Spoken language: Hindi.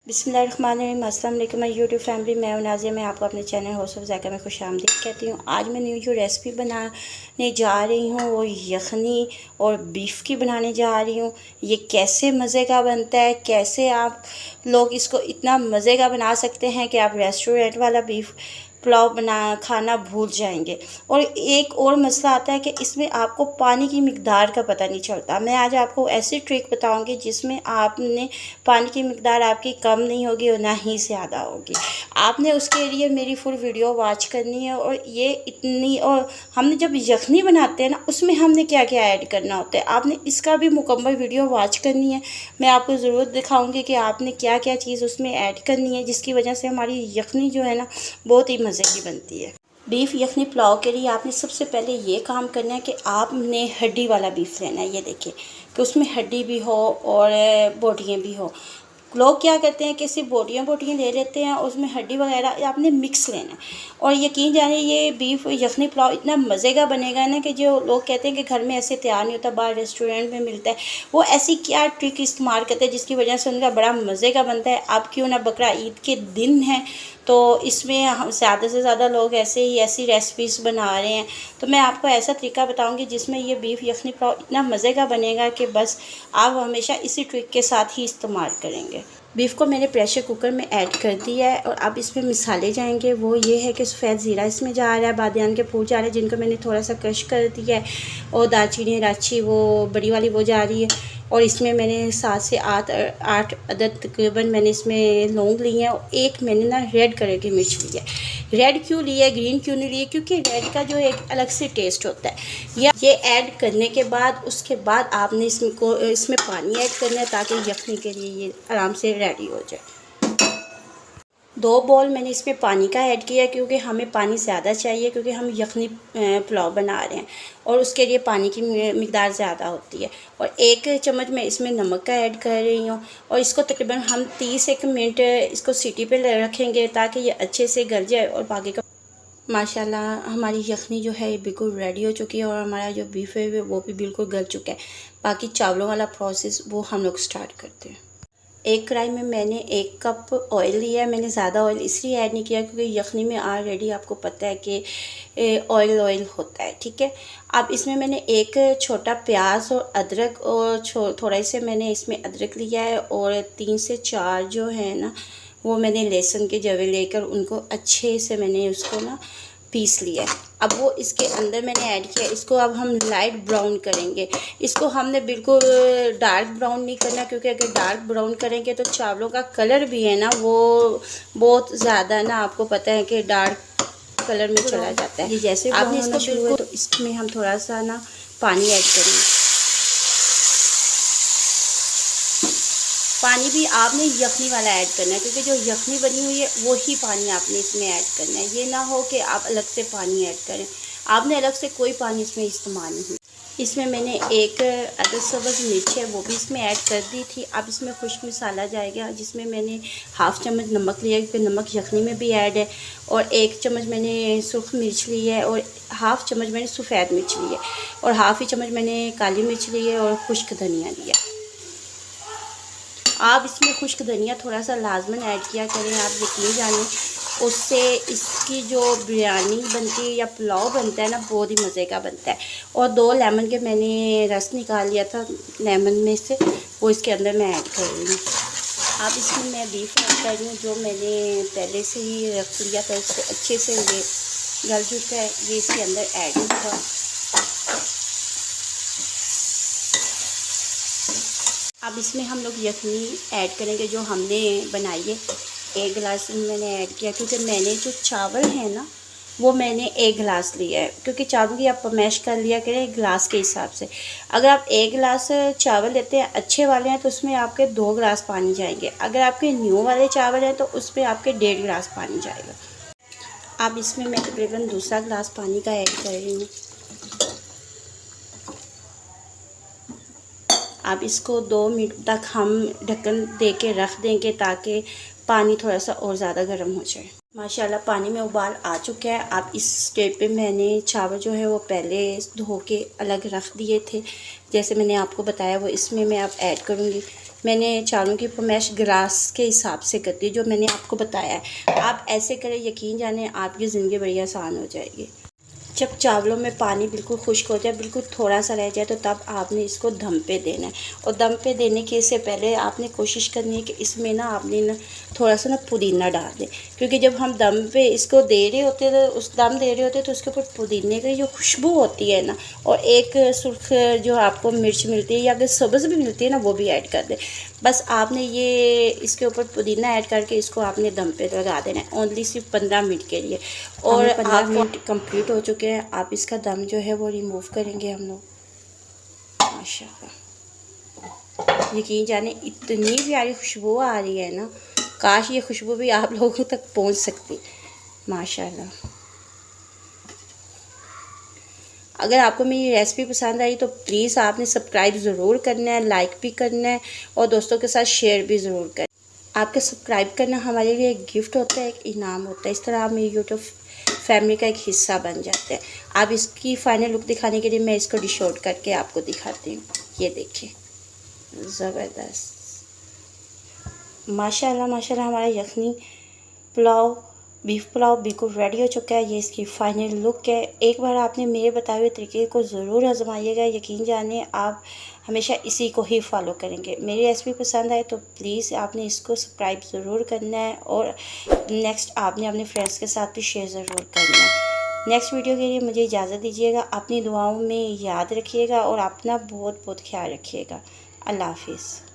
बिस्मिल्लाहिर्रहमानिर्रहीम। अस्सलाम वालेकुम माय यूट्यूब फैमिली। मैं नाज़िया, मैं आपको अपने चैनल हाउस ऑफ ज़ायका में खुशामदीद कहती हूँ। आज मैं न्यू जो रेसिपी बनाने जा रही हूँ वो यखनी और बीफ की बनाने जा रही हूँ। ये कैसे मज़े का बनता है, कैसे आप लोग इसको इतना मज़े का बना सकते हैं कि आप रेस्टोरेंट वाला बीफ पुलाव खाना भूल जाएंगे। और एक और मसला आता है कि इसमें आपको पानी की मिकदार का पता नहीं चलता। मैं आज आपको ऐसी ट्रिक बताऊंगी जिसमें आपने पानी की मिकदार आपकी कम नहीं होगी और ना ही ज़्यादा होगी। आपने उसके लिए मेरी फुल वीडियो वॉच करनी है। और ये इतनी, और हमने जब यखनी बनाते हैं ना उसमें हमने क्या क्या ऐड करना होता है, आपने इसका भी मुकम्मल वीडियो वॉच करनी है। मैं आपको ज़रूर दिखाऊंगी कि आपने क्या क्या चीज़ उसमें ऐड करनी है, जिसकी वजह से हमारी यखनी जो है ना बहुत ही मज़े की बनती है। बीफ यखनी पुलाव के लिए आपने सबसे पहले ये काम करना है कि आपने हड्डी वाला बीफ लेना है। ये देखिए कि उसमें हड्डी भी हो और बोटियाँ भी हो। लोग क्या करते हैं कि सिर्फ बोटियाँ ले लेते हैं, उसमें हड्डी वगैरह आपने मिक्स लेना है। और यकीन जाने ये बीफ यखनी पुलाव इतना मज़े का बनेगा ना कि जो लोग कहते हैं कि घर में ऐसे तैयार नहीं होता, बाहर रेस्टोरेंट में मिलता है, वो ऐसी क्या ट्रिक इस्तेमाल करते हैं जिसकी वजह से उनका बड़ा मज़े का बनता है। अब क्यों ना बकरा ईद के दिन है तो इसमें हम ज़्यादा से ज़्यादा लोग ऐसी रेसिपीज़ बना रहे हैं। तो मैं आपको ऐसा तरीका बताऊंगी जिसमें ये बीफ यखनी पुलाव इतना मज़े का बनेगा कि बस आप हमेशा इसी ट्रिक के साथ ही इस्तेमाल करेंगे। बीफ को मैंने प्रेशर कुकर में ऐड कर दिया है और अब इसमें मिसाले जाएंगे। वो ये है कि सफ़ेद ज़ीरा इसमें जा रहा है, बादियान के फूल जा रहे हैं जिनको मैंने थोड़ा सा क्रश कर दिया है, और दालचीनी इलायची वो बड़ी वाली वो जा रही है। और इसमें मैंने 7 से 8 अदद तकरीबन मैंने इसमें लौंग ली हैं, और एक मैंने ना रेड कलर की मिर्च ली है। रेड क्यों ली है, ग्रीन क्यों नहीं ली है, क्योंकि रेड का जो एक अलग से टेस्ट होता है। ये ऐड करने के बाद उसके बाद आपने इसमें पानी ऐड करना है ताकि यखनी के लिए ये आराम से रेडी हो जाए। 2 बॉल मैंने इसमें पानी का ऐड किया क्योंकि हमें पानी ज़्यादा चाहिए, क्योंकि हम यखनी पुलाव बना रहे हैं और उसके लिए पानी की मिकदार ज़्यादा होती है। और 1 चम्मच मैं इसमें नमक का ऐड कर रही हूँ। और इसको तकरीबन हम 30 मिनट इसको सीटी पे रखेंगे ताकि ये अच्छे से गल जाए। और बाकी का माशाल्लाह हमारी यखनी जो है ये बिल्कुल रेडी हो चुकी है और हमारा जो बीफ है वो भी बिल्कुल गल चुका है। बाकी चावलों वाला प्रोसेस वो हम लोग स्टार्ट करते हैं। एक कढ़ाई में मैंने 1 कप ऑयल लिया है। मैंने ज़्यादा ऑयल इसलिए ऐड नहीं किया क्योंकि यखनी में ऑलरेडी आपको पता है कि ऑयल होता है, ठीक है। अब इसमें मैंने 1 छोटा प्याज और अदरक और थोड़ा से मैंने इसमें अदरक लिया है, और 3 से 4 जो है ना वो मैंने लहसुन के जवे लेकर उनको अच्छे से मैंने उसको ना पीस लिया है। अब वो इसके अंदर मैंने ऐड किया। इसको अब हम लाइट ब्राउन करेंगे। इसको हमने बिल्कुल डार्क ब्राउन नहीं करना, क्योंकि अगर डार्क ब्राउन करेंगे तो चावलों का कलर भी है ना वो बहुत ज़्यादा ना आपको पता है कि डार्क कलर में चला जाता है। ये जैसे आपने इसको शुरू हुआ तो इसमें हम थोड़ा सा ना पानी ऐड करेंगे। पानी भी आपने यखनी वाला ऐड करना है, क्योंकि जो यखनी बनी हुई है वही पानी आपने इसमें ऐड करना है। ये ना हो कि आप अलग से पानी ऐड करें, आपने अलग से कोई पानी इसमें इस्तेमाल नहीं। इसमें मैंने 1 अदद सब्ज़ मिर्च है वो भी इसमें ऐड कर दी थी। अब इसमें खुश्क मसाला जाएगा जिसमें मैंने ½ चम्मच नमक लिया क्योंकि नमक यखनी में भी ऐड है, और 1 चम्मच मैंने सुर्ख मिर्च ली है, और ½ चम्मच मैंने सफ़ेद मिर्च ली है, और ½ ही चम्मच मैंने काली मिर्च ली है, और खुश्क धनिया लिया। आप इसमें खुश्क धनिया थोड़ा सा लाजमन ऐड किया करें। आप यकीन जाने उससे इसकी जो बिरयानी बनती है या पुलाव बनता है ना बहुत ही मज़े का बनता है। और 2 लेमन के मैंने रस निकाल लिया था लेमन में से, वो इसके अंदर मैं ऐड कर रही हूँ। अब इसमें मैं बीफ ऐड कर रही हूँ जो मैंने पहले से ही रख लिया था, इससे अच्छे से ये गल चुका है। ये इसके अंदर ऐड होगा। अब इसमें हम लोग यखनी ऐड करेंगे जो हमने बनाई है। 1 गिलास मैंने ऐड किया क्योंकि मैंने जो चावल है ना वो मैंने 1 गिलास लिया है, क्योंकि चावल की आप मैश कर लिया करें गिलास के हिसाब से। अगर आप 1 गिलास चावल लेते हैं अच्छे वाले हैं तो उसमें आपके 2 गिलास पानी जाएंगे। अगर आपके न्यू वाले चावल हैं तो उसमें आपके 1.5 गिलास पानी जाएगा। अब इसमें मैं तकरीबन दूसरा गिलास पानी का ऐड कर रही हूँ। अब इसको 2 मिनट तक हम ढक्कन दे के रख देंगे ताकि पानी थोड़ा सा और ज़्यादा गर्म हो जाए। माशाल्लाह पानी में उबाल आ चुका है। अब इस स्टेज पे मैंने चावल जो है वो पहले धो के अलग रख दिए थे, जैसे मैंने आपको बताया वो इसमें मैं अब ऐड करूँगी। मैंने चावलों की फरमाइश ग्लास के हिसाब से करती हूँ, जो मैंने आपको बताया है। आप ऐसे करें, यकीन जाने आपकी ज़िंदगी बड़ी आसान हो जाएगी। जब चावलों में पानी बिल्कुल खुश्क हो जाए, बिल्कुल थोड़ा सा रह जाए, तो तब आपने इसको दम पे देना है। और दम पे देने के से पहले आपने कोशिश करनी है कि इसमें ना आपने ना थोड़ा सा ना पुदीना डाल दें, क्योंकि जब हम दम पे इसको दे रहे होते हैं, तो उस दम दे रहे होते हैं, तो उसके ऊपर पुदीने की जो खुशबू होती है ना, और एक सुर्ख जो आपको मिर्च मिलती है या अगर सब्ज़ भी मिलती है ना, वो भी ऐड कर दें। बस आपने ये इसके ऊपर पुदीना ऐड करके इसको आपने दम पे लगा देना है, ओनली सिर्फ 15 मिनट के लिए। और 15 मिनट कंप्लीट हो चुके हैं। आप इसका दम जो है वो रिमूव करेंगे हम लोग। माशाल्लाह, यकीन जाने इतनी प्यारी खुशबू आ रही है ना, काश ये खुशबू भी आप लोगों तक पहुंच सकती। माशाल्लाह, अगर आपको मेरी रेसिपी पसंद आई तो प्लीज़ आपने सब्सक्राइब ज़रूर करना है, लाइक भी करना है और दोस्तों के साथ शेयर भी ज़रूर करें। आपके सब्सक्राइब करना हमारे लिए एक गिफ्ट होता है, एक इनाम होता है। इस तरह आप मेरी यूट्यूब फैमिली का एक हिस्सा बन जाते हैं। आप इसकी फ़ाइनल लुक दिखाने के लिए मैं इसको डिश आउट करके आपको दिखाती हूँ। ये देखिए, ज़बरदस्त। माशाल्लाह माशाल्लाह, हमारा यखनी पुलाव, बीफ पुलाव बिल्कुल रेडी हो चुका है। ये इसकी फ़ाइनल लुक है। एक बार आपने मेरे बताए हुए तरीके को ज़रूर आजमाइएगा, यकीन जाने आप हमेशा इसी को ही फॉलो करेंगे। मेरी रेसिपी पसंद आए तो प्लीज़ आपने इसको सब्सक्राइब ज़रूर करना है और नेक्स्ट आपने अपने फ्रेंड्स के साथ भी शेयर ज़रूर करना है। नेक्स्ट वीडियो के लिए मुझे इजाज़त दीजिएगा। अपनी दुआओं में याद रखिएगा और अपना बहुत बहुत ख्याल रखिएगा। अल्लाह हाफिज़।